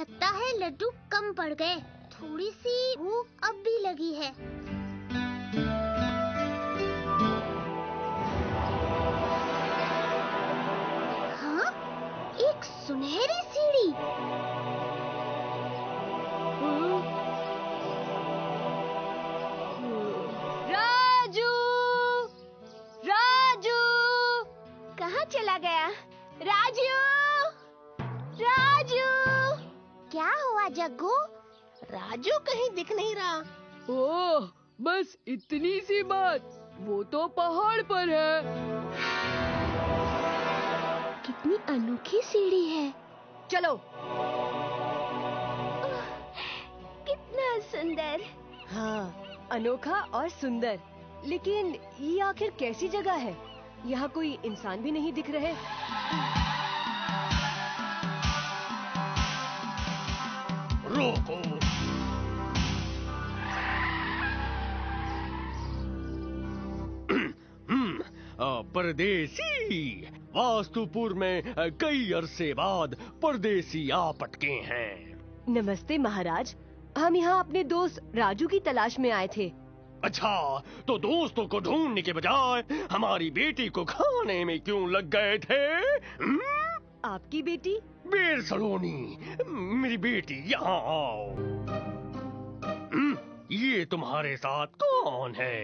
लगता है लड्डू कम पड़ गए। थोड़ी सी भूख अब भी लगी है। हाँ, एक सुनहरी सीढ़ी। राजू, राजू, कहाँ चला गया? राजू, राजू, क्या हुआ जग्गू? राजू कहीं दिख नहीं रहा। ओह, बस इतनी सी बात। वो तो पहाड़ पर है। कितनी अनोखी सीढ़ी है। चलो। कितना सुंदर। हाँ, अनोखा और सुंदर। लेकिन ये आखिर कैसी जगह है? यहाँ कोई इंसान भी नहीं दिख रहे। रोको। परदेसी, वास्तुपुर में कई अरसे बाद परदेसी आ पटके हैं। नमस्ते महाराज, हम यहाँ अपने दोस्त राजू की तलाश में आए थे। अच्छा, तो दोस्तों को ढूंढने के बजाय हमारी बेटी को खाने में क्यों लग गए थे? आपकी बेटी? बेर सलोनी, मेरी बेटी, यहाँ आओ। ये तुम्हारे साथ कौन है?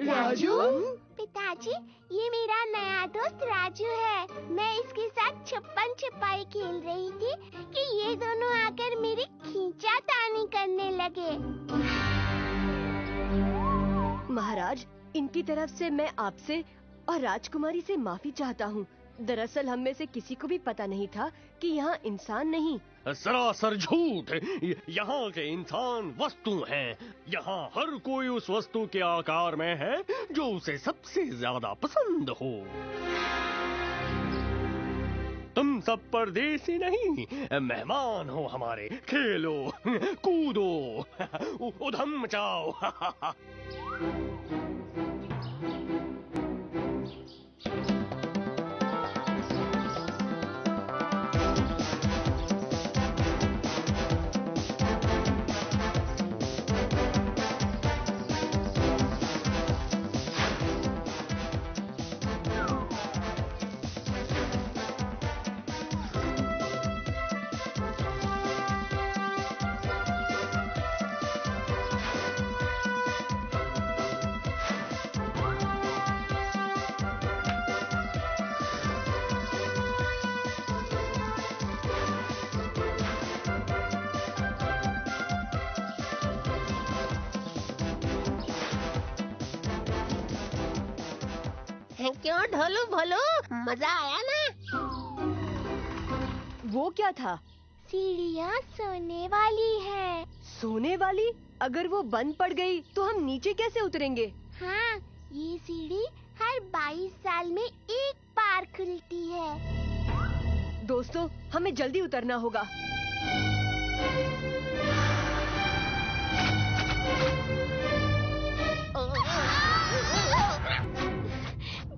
राजू? पिताजी, ये मेरा नया दोस्त राजू है। मैं इसके साथ छुपन छुपाई खेल रही थी कि ये दोनों आकर मेरी खींचातानी करने लगे। महाराज, इनकी तरफ से मैं आपसे और राजकुमारी से माफी चाहता हूँ। दरअसल हम में से किसी को भी पता नहीं था कि यहाँ इंसान नहीं। सरासर झूठ। यहाँ के इंसान वस्तु हैं। यहाँ हर कोई उस वस्तु के आकार में है जो उसे सबसे ज्यादा पसंद हो। तुम सब परदेसी नहीं, मेहमान हो हमारे। खेलो, कूदो, उधम मचाओ। क्यों ढोलू भोलू, मजा आया ना? वो क्या था? सीढ़ियाँ सोने वाली है। सोने वाली? अगर वो बंद पड़ गई तो हम नीचे कैसे उतरेंगे? हाँ, ये सीढ़ी हर 22 साल में एक बार खुलती है। दोस्तों, हमें जल्दी उतरना होगा।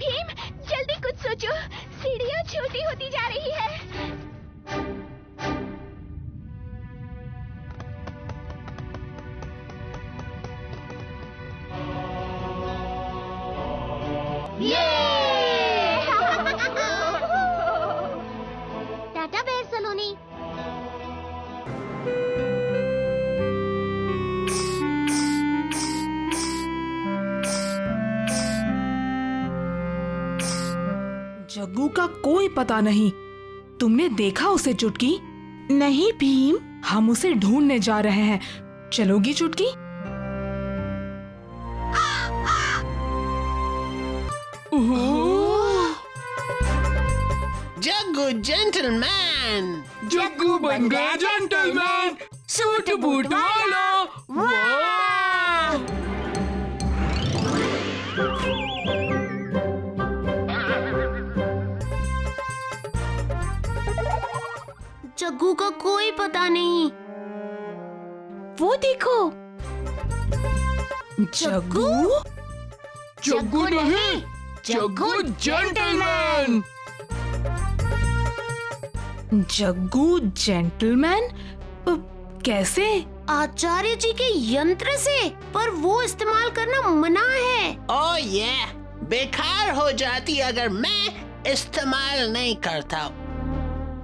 भीम, जल्दी कुछ सोचो। सीढ़ियाँ छोटी होती जा रही है। टाटा बेर सलोनी। जग्गू का कोई पता नहीं। तुमने देखा उसे चुटकी? नहीं भीम, हम उसे ढूंढने जा रहे हैं। चलोगी चुटकी? जग्गू जेंटलमैन, जग्गू बन गया जेंटलमैन, सूट बूट वाला। वाह! जग्गू का कोई पता नहीं। वो देखो, जग्गू? जग्गू नहीं, जग्गू जेंटलमैन। जग्गू जेंटलमैन? कैसे? आचार्य जी के यंत्र से, पर वो इस्तेमाल करना मना है। ओह ये बेकार हो जाती अगर मैं इस्तेमाल नहीं करता।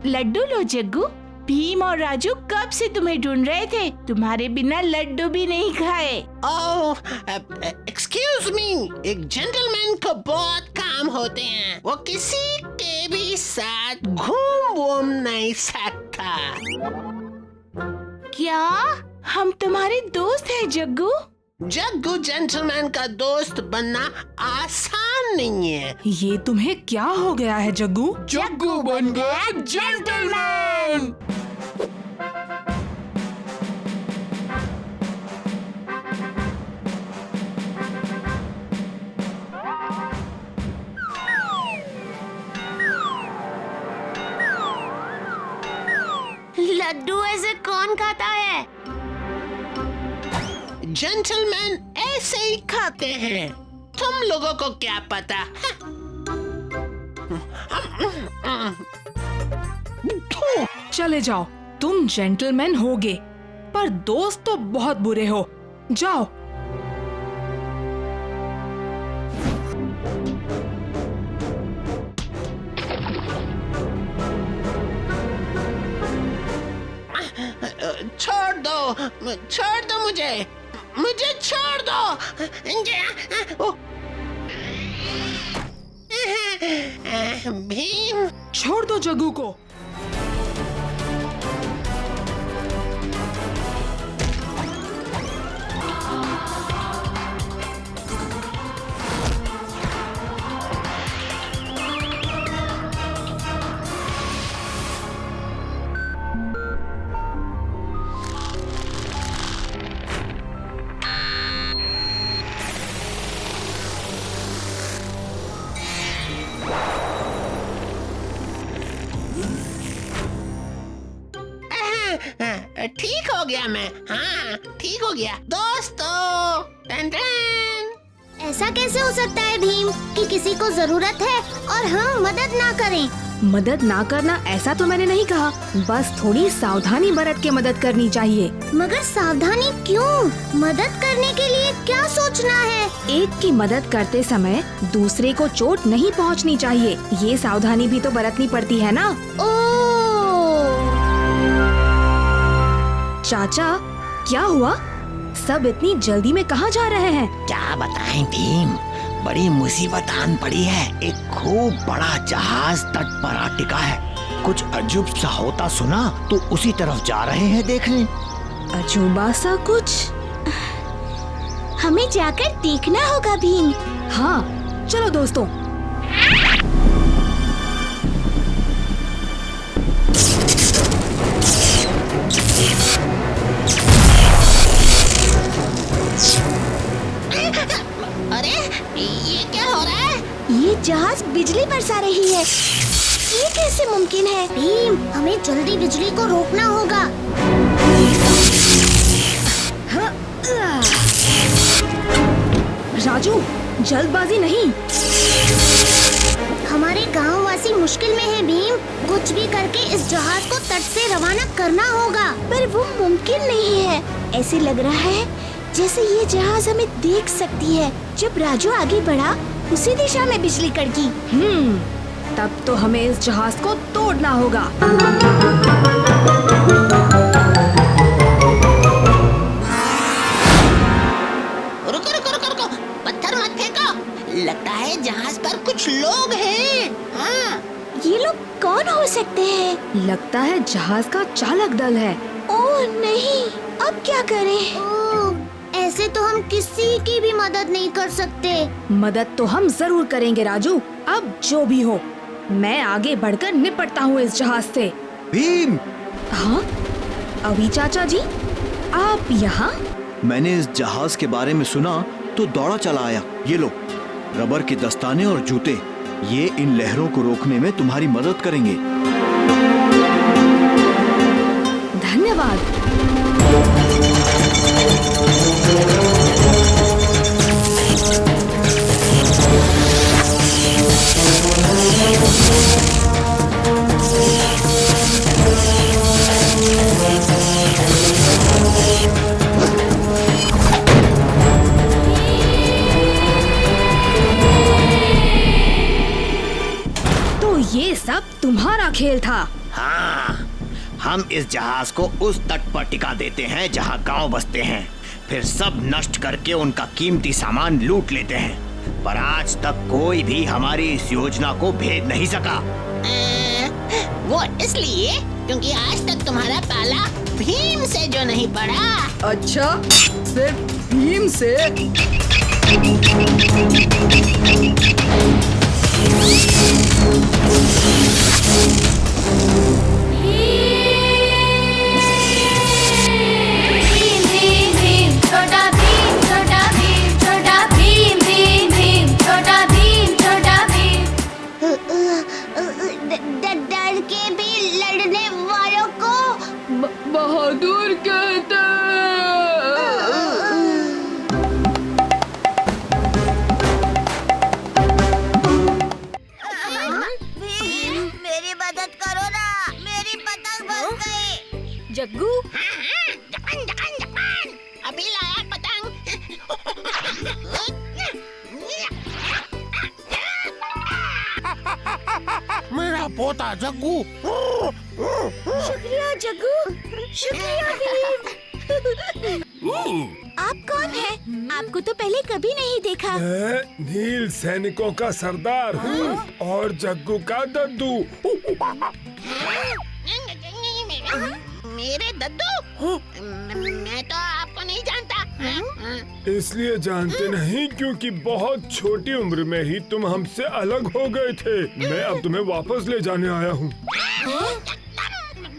लड्डू लो जग्गू। भीम और राजू कब से तुम्हें ढूंढ रहे थे, तुम्हारे बिना लड्डू भी नहीं खाए। ओह एक्सक्यूज मी, एक जेंटलमैन को बहुत काम होते हैं, वो किसी के भी साथ घूम नहीं सकता। क्या हम तुम्हारे दोस्त हैं जग्गू? जग्गू जेंटलमैन का दोस्त बनना आसान नहीं है। ये तुम्हें क्या हो गया है जग्गू? जग्गू बन गया जेंटलमैन। लड्डू ऐसे कौन खाता है? जेंटलमैन ऐसे ही खाते हैं, तुम लोगों को क्या पता? चले जाओ, तुम जेंटलमैन होगे, पर दोस्त तो बहुत बुरे हो। जाओ। छोड़ दो मुझे छोड़ दो। भीम, छोड़ दो जग्गू को। ठीक हो गया मैं। हाँ ठीक हो गया दोस्तों। टन टन। ऐसा कैसे हो सकता है भीम कि किसी को जरूरत है और हम मदद ना करें? मदद ना करना ऐसा तो मैंने नहीं कहा, बस थोड़ी सावधानी बरत के मदद करनी चाहिए। मगर सावधानी क्यों? मदद करने के लिए क्या सोचना है? एक की मदद करते समय दूसरे को चोट नहीं पहुंचनी चाहिए, ये सावधानी भी तो बरतनी पड़ती है ना। चाचा क्या हुआ? सब इतनी जल्दी में कहाँ जा रहे हैं? क्या बताएं भीम, बड़ी मुसीबत आन पड़ी है। एक खूब बड़ा जहाज तट पर आ टिका है। कुछ अजूब सा होता सुना तो उसी तरफ जा रहे हैं देखने। अजूबा सा कुछ? हमें जाकर देखना होगा भीम। हाँ चलो दोस्तों। अरे ये क्या हो रहा है? ये जहाज बिजली बरसा रही है। ये कैसे मुमकिन है? भीम, हमें जल्दी बिजली को रोकना होगा। राजू जल्दबाजी नहीं। हमारे गांववासी मुश्किल में है भीम, कुछ भी करके इस जहाज को तट से रवाना करना होगा। पर वो मुमकिन नहीं है। ऐसे लग रहा है जैसे ये जहाज हमें देख सकती है। जब राजू आगे बढ़ा उसी दिशा में बिजली कड़की। तब तो हमें इस जहाज को तोड़ना होगा। रुको रुको रुको रुको, पत्थर मत फेंको। लगता है जहाज पर कुछ लोग हैं। हाँ, ये लोग कौन हो सकते हैं? लगता है जहाज का चालक दल है। ओह नहीं, अब क्या करें? ओह, ऐसे तो हम किसी की भी मदद नहीं कर सकते। मदद तो हम जरूर करेंगे राजू। अब जो भी हो, मैं आगे बढ़कर निपटता हूँ इस जहाज से। भीम! हाँ अभी चाचा जी आप यहाँ? मैंने इस जहाज के बारे में सुना तो दौड़ा चला आया। ये लो रबर के दस्ताने और जूते, ये इन लहरों को रोकने में तुम्हारी मदद करेंगे। धन्यवाद। खेल था। हाँ, हम इस जहाज को उस तट पर टिका देते हैं जहाँ गांव बसते हैं, फिर सब नष्ट करके उनका कीमती सामान लूट लेते हैं। पर आज तक कोई भी हमारी इस योजना को भेद नहीं सका। वो इसलिए क्योंकि आज तक तुम्हारा पाला भीम से जो नहीं पड़ा। अच्छा, सिर्फ भीम से? डर के भी लड़ने वालों को बहादुर कहते भीम, मेरी मदद करो ना, मेरी पतंग फंस गई। जग्गू, अभी लाया पतंग। मेरा पोता जग्गू। शुक्रिया जग्गू, शुक्रिया भीम। आप कौन हैं? आपको तो पहले कभी नहीं देखा। मैं नील सैनिकों का सरदार हूँ और जग्गू का दद्दू। मेरे दद्दू? मैं तो आपको नहीं जानता। इसलिए जानते नहीं क्योंकि बहुत छोटी उम्र में ही तुम हमसे अलग हो गए थे। मैं अब तुम्हें वापस ले जाने आया हूँ।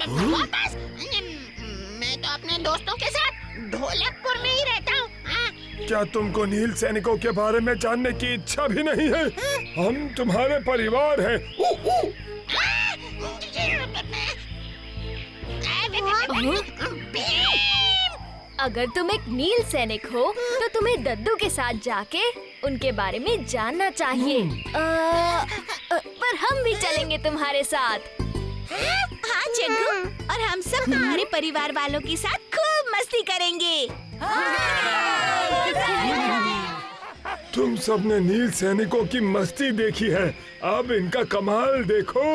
वापस? मैं तो अपने दोस्तों के साथ ढोलकपुर में ही रहता हूँ। क्या तुमको नील सैनिकों के बारे में जानने की इच्छा भी नहीं है? हम तुम्हारे परिवार हैं। अगर तुम एक नील सैनिक हो तो तुम्हें दद्दू के साथ जाके उनके बारे में जानना चाहिए। पर हम भी चलेंगे तुम्हारे साथ। हाँ जग्गू, और हम सब तुम्हारे परिवार वालों के साथ खूब मस्ती करेंगे। तुम सबने नील सैनिकों की मस्ती देखी है, अब इनका कमाल देखो।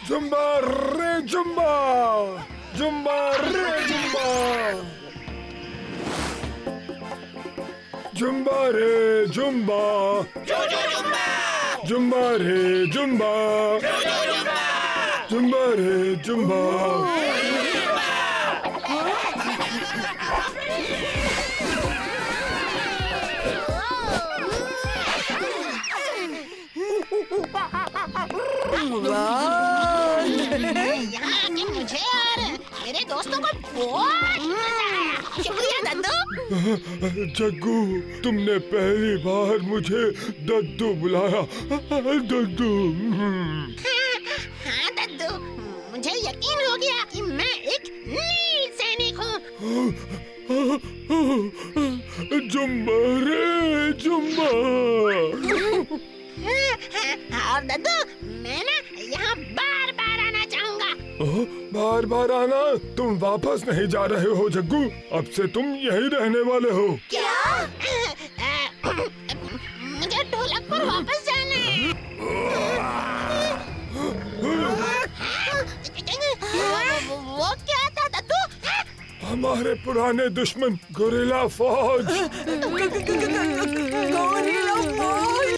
जुम्बा रे जुम्बा, जुम्बा रे जुम्बा, जुम्बा रे जुम्बा, जुम्बा रे जुम्बा, जुम्बा रे जुम्बा। यहाँ के मुझे और मेरे दोस्तों को बहुत मजा आया। शुक्रिया दद्दू। जग्गू, तुमने पहली बार मुझे दद्दू बुलाया। दद्दू। हाँ दद्दू, मुझे यकीन हो गया कि मैं एक नील सैनिक हूँ। जुम्बा रे जुम्बा। और दद्दू, मैं ना यहाँ बार बार आना चाहूँगा। बार बार आना? तुम वापस नहीं जा रहे हो जग्गू, अब से तुम यहीं रहने वाले हो। क्या? मुझे ढोलकपुर वापस जाना है। वो क्या था दद्दू? हमारे पुराने दुश्मन गोरिल्ला फौज। गोरिल्ला फौज।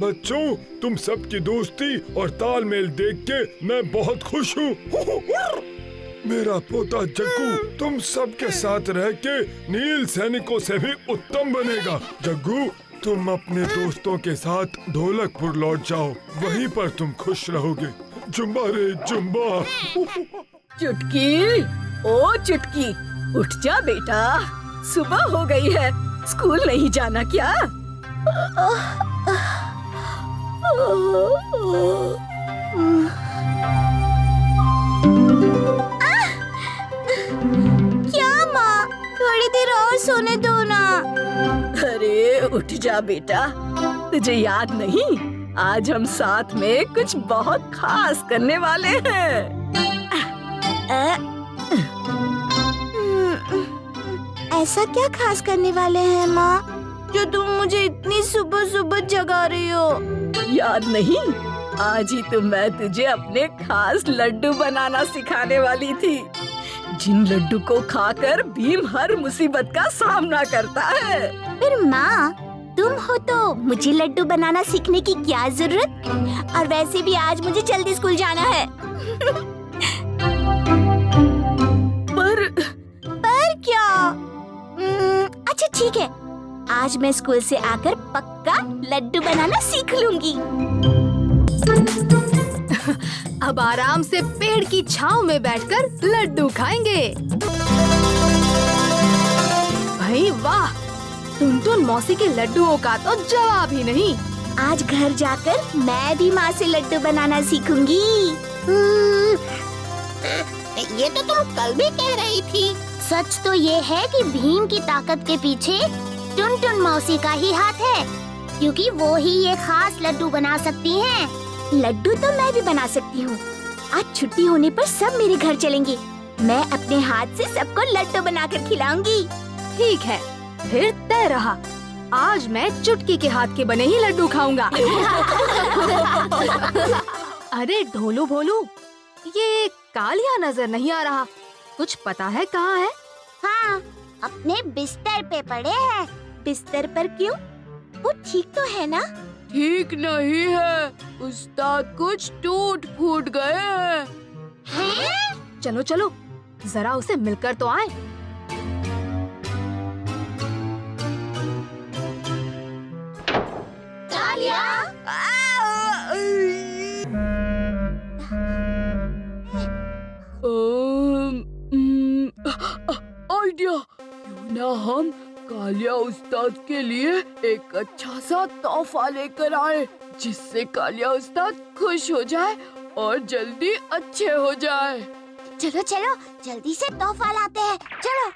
बच्चों, तुम सबकी दोस्ती और तालमेल देख के मैं बहुत खुश हूँ। मेरा पोता जग्गू तुम सबके साथ रह के नील सैनिकों से भी उत्तम बनेगा। जग्गू, तुम अपने दोस्तों के साथ ढोलकपुर लौट जाओ, वहीं पर तुम खुश रहोगे। जुम्बा रे जुम्बा। चुटकी, ओ चुटकी, उठ जा बेटा, सुबह हो गई है, स्कूल नहीं जाना क्या? क्या माँ, थोड़ी देर और सोने दो ना। अरे उठ जा बेटा, तुझे याद नहीं, आज हम साथ में कुछ बहुत खास करने वाले हैं। ऐसा क्या खास करने वाले हैं माँ, जो तुम मुझे इतनी सुबह सुबह जगा रही हो? याद नहीं, आज ही तो मैं तुझे अपने खास लड्डू बनाना सिखाने वाली थी, जिन लड्डू को खाकर भीम हर मुसीबत का सामना करता है। पर माँ, तुम हो तो मुझे लड्डू बनाना सीखने की क्या जरूरत? और वैसे भी आज मुझे जल्दी स्कूल जाना है। पर क्या? अच्छा ठीक है, आज मैं स्कूल से आकर पक्का लड्डू बनाना सीख लूंगी। अब आराम से पेड़ की छांव में बैठकर लड्डू खाएंगे। भाई वाह, टुनटुन मौसी के लड्डुओं का तो जवाब ही नहीं। आज घर जाकर मैं भी माँ से लड्डू बनाना सीखूंगी। ये तो तुम कल भी कह रही थी। सच तो ये है कि भीम की ताकत के पीछे टुनटुन मौसी का ही हाथ है, क्योंकि वो ही ये खास लड्डू बना सकती हैं। लड्डू तो मैं भी बना सकती हूँ। आज छुट्टी होने पर सब मेरे घर चलेंगे। मैं अपने हाथ से सबको लड्डू बनाकर खिलाऊंगी। ठीक है, फिर तय रहा। आज मैं चुटकी के हाथ के बने ही लड्डू खाऊंगा। अरे ढोलू भोलू, ये कालिया नजर नहीं आ रहा, कुछ पता है कहाँ है? हाँ, अपने बिस्तर पे पड़े हैं। बिस्तर पर क्यों? वो ठीक तो है ना? ठीक नहीं है, उस्ताद कुछ टूट फूट गए हैं। चलो चलो, जरा उसे मिलकर तो आए। आइडिया, क्यों ना हम कालिया उस्ताद के लिए एक अच्छा सा तोहफा लेकर आए, जिससे कालिया उस्ताद खुश हो जाए और जल्दी अच्छे हो जाए। चलो चलो, जल्दी से तोहफा लाते हैं। चलो।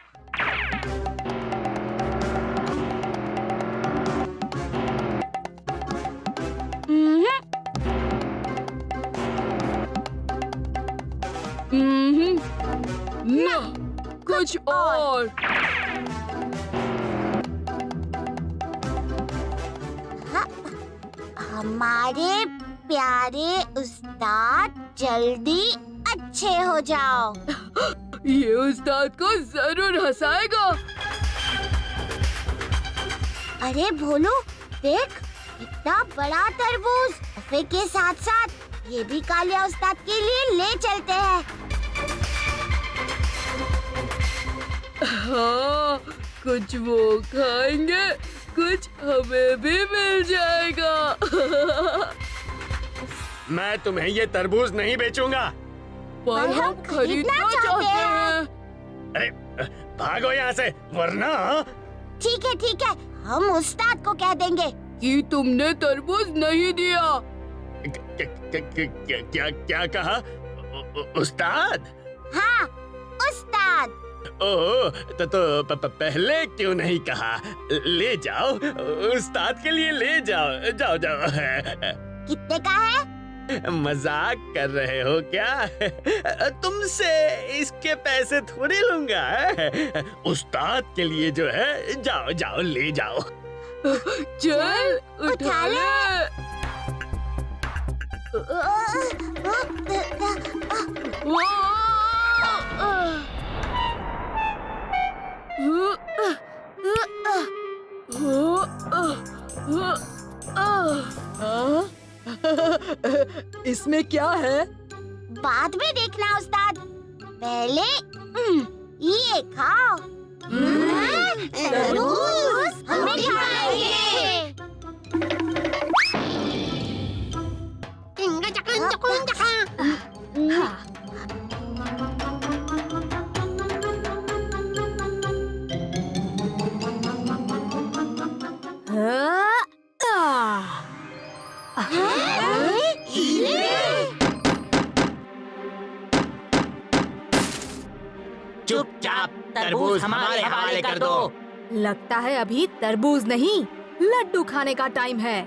ना, कुछ और। हमारे प्यारे उस्ताद जल्दी अच्छे हो जाओ। ये उस्ताद को जरूर हंसाएगा। अरे भोलू, देख कितना बड़ा तरबूज। तोहफे के साथ साथ ये भी कालिया उस्ताद के लिए ले चलते हैं। हाँ, कुछ वो खाएंगे, कुछ हमें भी मिल जाएगा। मैं तुम्हें ये तरबूज नहीं बेचूंगा। पर हम खरीदना चाहते हैं। अरे भागो यहाँ से, वरना। ठीक है, हम उस्ताद को कह देंगे कि तुमने तरबूज नहीं दिया। क्या कहा? उस्ताद? हाँ, उस्ताद। ओह, तो पहले क्यों नहीं कहा? ले जाओ, उस्ताद के लिए ले जाओ। जाओ। कितने का है? मजाक कर रहे हो क्या? तुमसे इसके पैसे थोड़ी लूंगा। उस्ताद के लिए जो है, जाओ ले जाओ। चल उठा ले। इसमें क्या है? बाद में देखना उस्ताद, पहले ये खाओ। तरबूज हमें खाएंगे। चुपचाप तरबूज हमारे हवाले कर दो। लगता है अभी तरबूज नहीं, लड्डू खाने का टाइम है।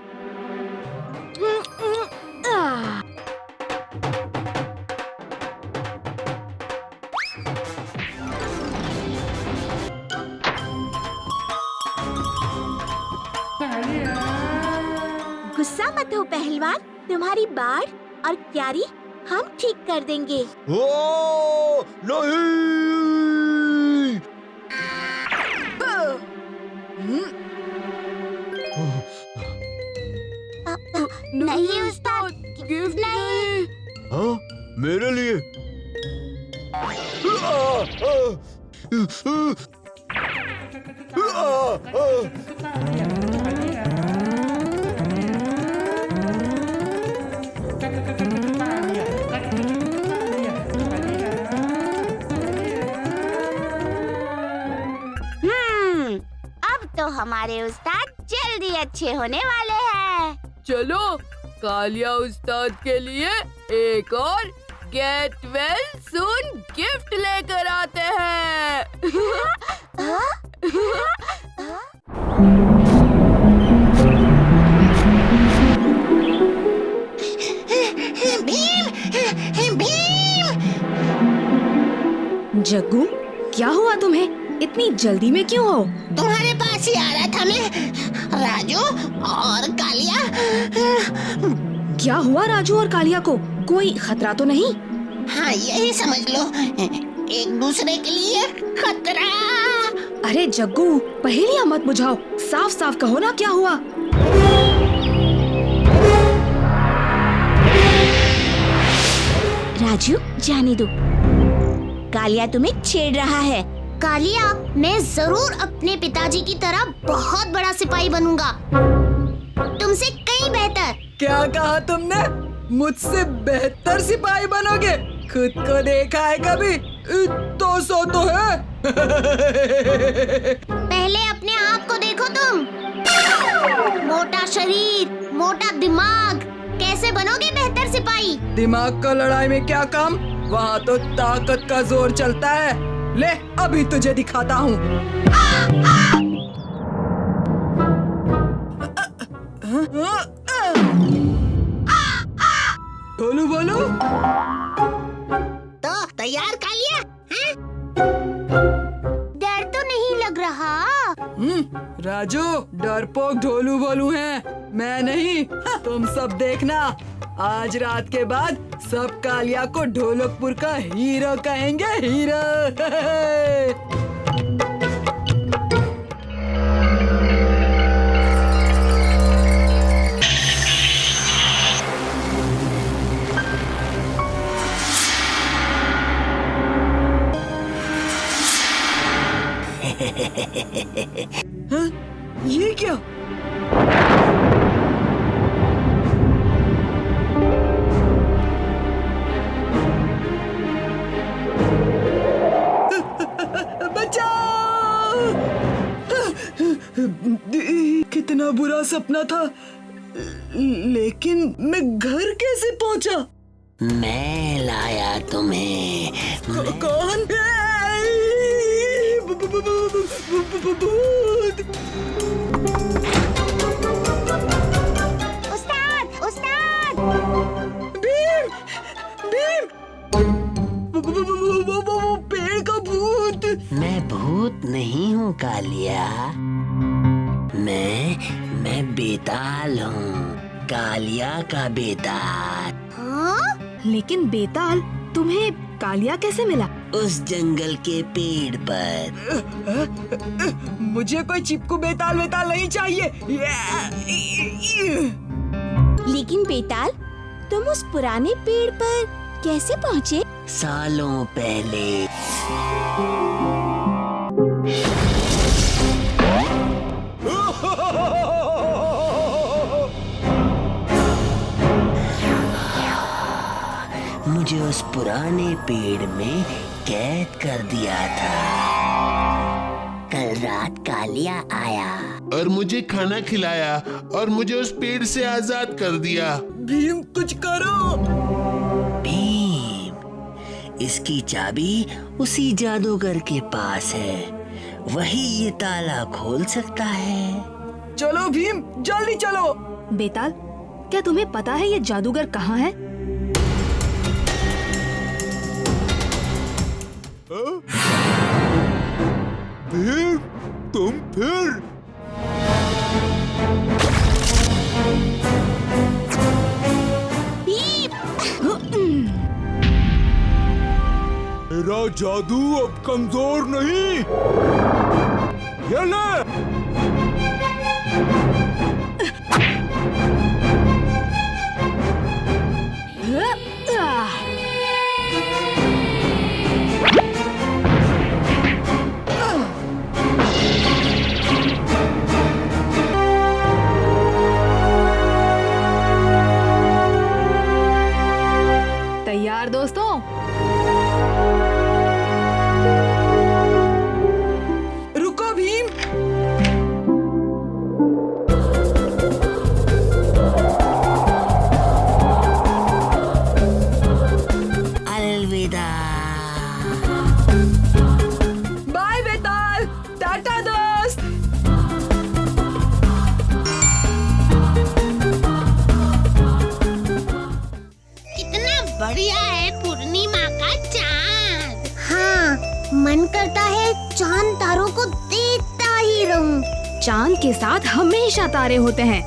मत हो पहलवान, तुम्हारी बाढ़ और क्यारी हम ठीक कर देंगे। ओ, नहीं! नहीं उस्ताद, गिफ्ट नहीं। हाँ, मेरे लिए। अब तो हमारे उस्ताद जल्दी अच्छे होने वाले हैं। चलो कालिया उस्ताद के लिए एक और गेट वेल सून गिफ्ट लेकर आते हैं। भीम, भीम! जग्गू, क्या हुआ तुम्हें? इतनी जल्दी में क्यों हो? तुम्हारे पास ही आ रहा था मैं, राजू और कालिया। क्या हुआ राजू और कालिया को? कोई खतरा तो नहीं? हाँ, यही समझ लो, एक दूसरे के लिए खतरा। अरे जग्गू, पहेलियां मत बुझाओ, साफ साफ कहो ना क्या हुआ। राजू, जाने दो, कालिया तुम्हें छेड़ रहा है। कालिया, मैं जरूर अपने पिताजी की तरह बहुत बड़ा सिपाही बनूंगा, तुमसे कहीं बेहतर। क्या कहा तुमने? मुझसे बेहतर सिपाही बनोगे? खुद को देखा है कभी? इतना सो तो है। पहले अपने आप को देखो तुम। मोटा शरीर, मोटा दिमाग, कैसे बनोगे बेहतर सिपाही? दिमाग का लड़ाई में क्या काम? वहाँ तो ताकत का जोर चलता है। ले, अभी तुझे दिखाता हूँ। बोलो बोलो। तो तैयार कालिया? डर तो नहीं लग रहा? राजू, डरपोक ढोलू बोलू हैं, मैं नहीं। तुम सब देखना, आज रात के बाद सब कालिया को ढोलकपुर का हीरो कहेंगे, हीरो। हाँ? ये क्या? बचाओ! कितना बुरा सपना था, लेकिन मैं घर कैसे पहुंचा? मैं लाया तुम्हें। कौन? उस्ताद, उस्ताद! भीम! भीम! वो पेड़ का भूत! मैं भूत नहीं हूँ कालिया, मैं बेताल हूँ, कालिया का बेताल। हाँ? लेकिन बेताल तुम्हें कालिया कैसे मिला? उस जंगल के पेड़ पर। मुझे कोई चिपकू बेताल वेताल नहीं चाहिए। लेकिन बेताल, तुम उस पुराने पेड़ पर कैसे पहुँचे? सालों पहले। मुझे उस पुराने पेड़ में कैद कर दिया था। कल रात कालिया आया और मुझे खाना खिलाया और मुझे उस पेड़ से आजाद कर दिया। भीम, कुछ करो। भीम, इसकी चाबी उसी जादूगर के पास है, वही ये ताला खोल सकता है। चलो भीम, जल्दी चलो। बेताल, क्या तुम्हें पता है ये जादूगर कहाँ है? भीम, तुम फिर? मेरा जादू अब कमजोर नहीं। ये ले। तैयार दोस्तों? रुको भीम। अलविदा। बाय बेताल, टाटा दोस्त। कितना बढ़िया है पूर्णिमा का चांद। हाँ, मन करता है चांद तारों को देखता ही रहूं। चांद के साथ हमेशा तारे होते हैं।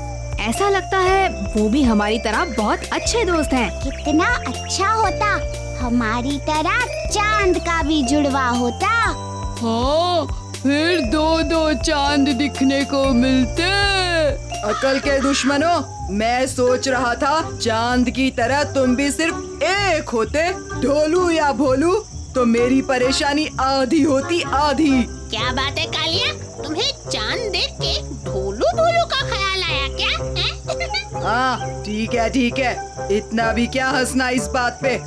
ऐसा लगता है वो भी हमारी तरह बहुत अच्छे दोस्त हैं। कितना अच्छा होता हमारी तरह चांद का भी जुड़वा होता। हाँ, फिर दो चांद दिखने को मिलते। अकल के दुश्मनों, मैं सोच रहा था चांद की तरह तुम भी सिर्फ एक होते, ढोलू या भोलू, तो मेरी परेशानी आधी होती आधी। क्या बात है कालिया, तुम्हें चांद देख के ढोलू भोलू का ख्याल आया क्या? हाँ ठीक है, इतना भी क्या हंसना इस बात पे।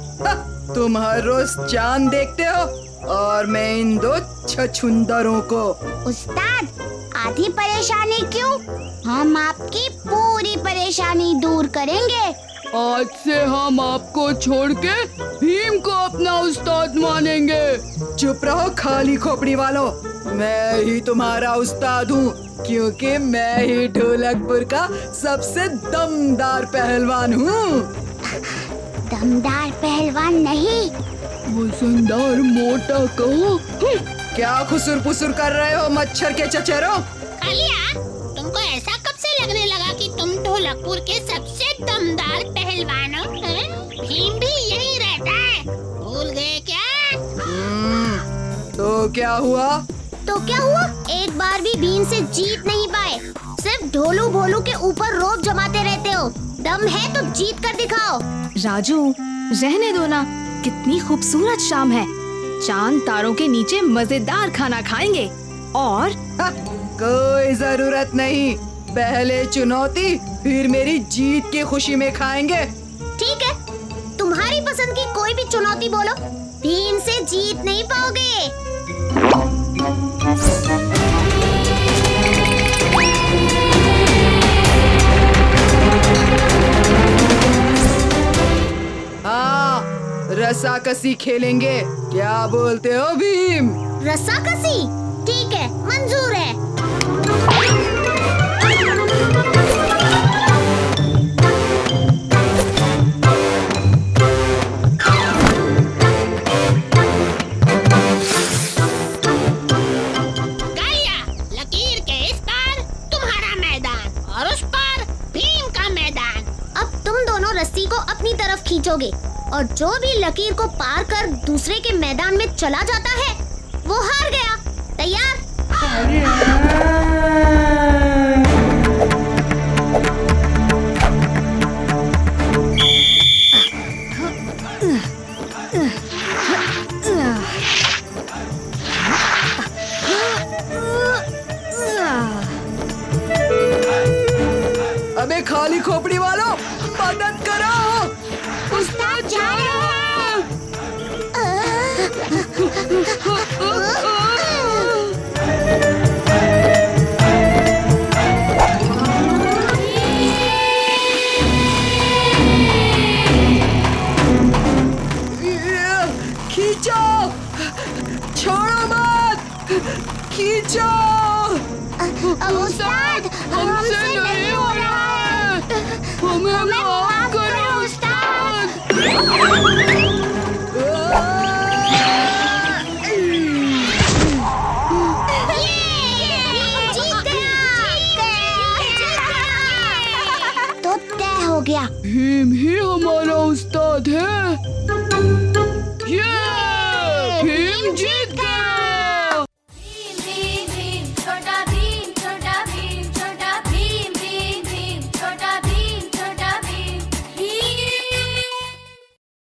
तुम हर रोज चांद देखते हो और मैं इन दो छछुंदरों को। उस्ताद, आधी परेशानी क्यों? हम आपकी पूरी परेशानी दूर करेंगे। आज से हम आपको छोड़ के भीम को अपना उस्ताद मानेंगे। चुप रहो खाली खोपड़ी वालों, मैं ही तुम्हारा उस्ताद हूँ, क्योंकि मैं ही ढोलकपुर का सबसे दमदार पहलवान हूँ। दमदार पहलवान नहीं, वजनदार मोटा कहो। क्या खुसुर पुसुर कर रहे हो मच्छर के चचेरों? कालिया, तुमको ऐसा कब से लगने लगा कि तुम ढोलकपुर के सबसे दमदार पहलवान हो? भीम भी यही रहता है, भूल गए क्या? तो क्या हुआ? एक बार भी भीम से जीत नहीं पाए। सिर्फ ढोलू भोलू के ऊपर रोब जमाते रहते हो। दम है तो जीत कर दिखाओ। राजू, रहने दो ना, कितनी खूबसूरत शाम है। चांद तारों के नीचे मजेदार खाना खाएंगे और कोई जरूरत नहीं, पहले चुनौती फिर मेरी जीत की खुशी में खाएंगे। ठीक है, तुम्हारी पसंद की कोई भी चुनौती बोलो, भीम से जीत नहीं पाओगे। हाँ, रस्साकसी खेलेंगे, क्या बोलते हो भीम? रस्साकसी? ठीक है, मंजूर है। कालिया, लकीर के इस पार तुम्हारा मैदान और उस पार भीम का मैदान। अब तुम दोनों रस्सी को अपनी तरफ खींचोगे और जो भी लकीर को पार कर दूसरे के मैदान में चला जाता है वो हार गया। तैयार? अबे खाली खोपड़ी वालों, मदद करो, उस्ताद जा रहे खींचो, छोड़ो मत, खींचो। उस्ताद, हमसे नहीं हो रहा है, हमें माफ करो उस्ताद।